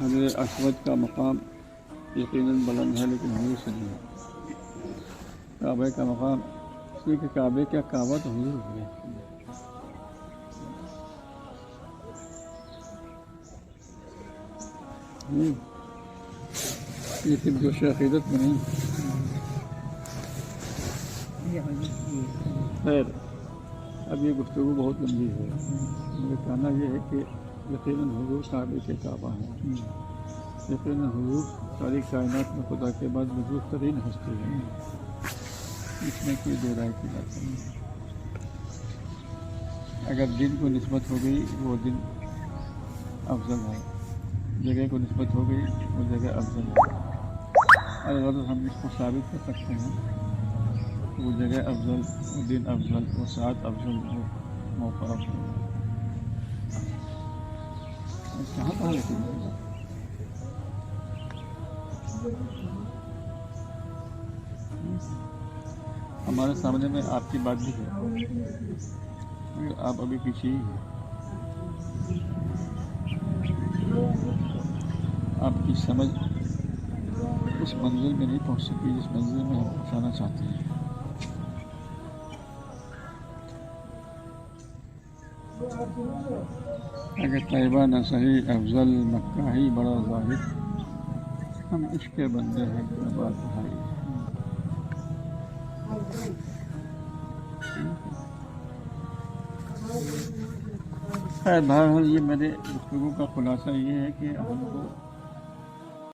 حضرت اسود کا مقام یقیناً بلند ہے لیکن حضور سے نہیں ہے۔ کعبہ کا مقام اس لیے کہ کعبے کا کعبہ تو حضور ہے۔ یہ صرف جوش عقیدت میں نہیں۔ خیر، اب یہ گفتگو بہت لمبی ہے۔ میرا کہنا یہ ہے کہ یقیناً حضور کعبے کے کعبہ ہیں۔ یقیناً حضور ساری کائنات میں خدا کے بعد وجود ترین ہستی ہے، اس میں کوئی دو رائے کی بات نہیں۔ اگر دن کو نسبت ہو گئی وہ دن افضل ہے، جگہ کو نسبت ہو گئی وہ جگہ افضل ہے۔ اگر ہم اس کو ثابت کر سکتے ہیں وہ جگہ افضل، وہ دن افضل، وہ ساعت افضل، وہ موقع افضل۔ کہاں کہاں لے کے جائیں گے؟ ہمارے سامنے میں آپ کی بات بھی ہے، مگر آپ ابھی پیچھے ہی ہیں۔ آپ کی سمجھ اس منزل میں نہیں پہنچ سکی جس منزل میں ہم پہنچانا چاہتے ہیں۔ اگر طیبہ نہ صحیح افضل، مکہ ہی بڑا ظاہر، ہم عشق کے بندے ہیں کیا بات بھائی۔ خیر بہرحال یہ میرے گفتگو کا خلاصہ یہ ہے کہ ہم کو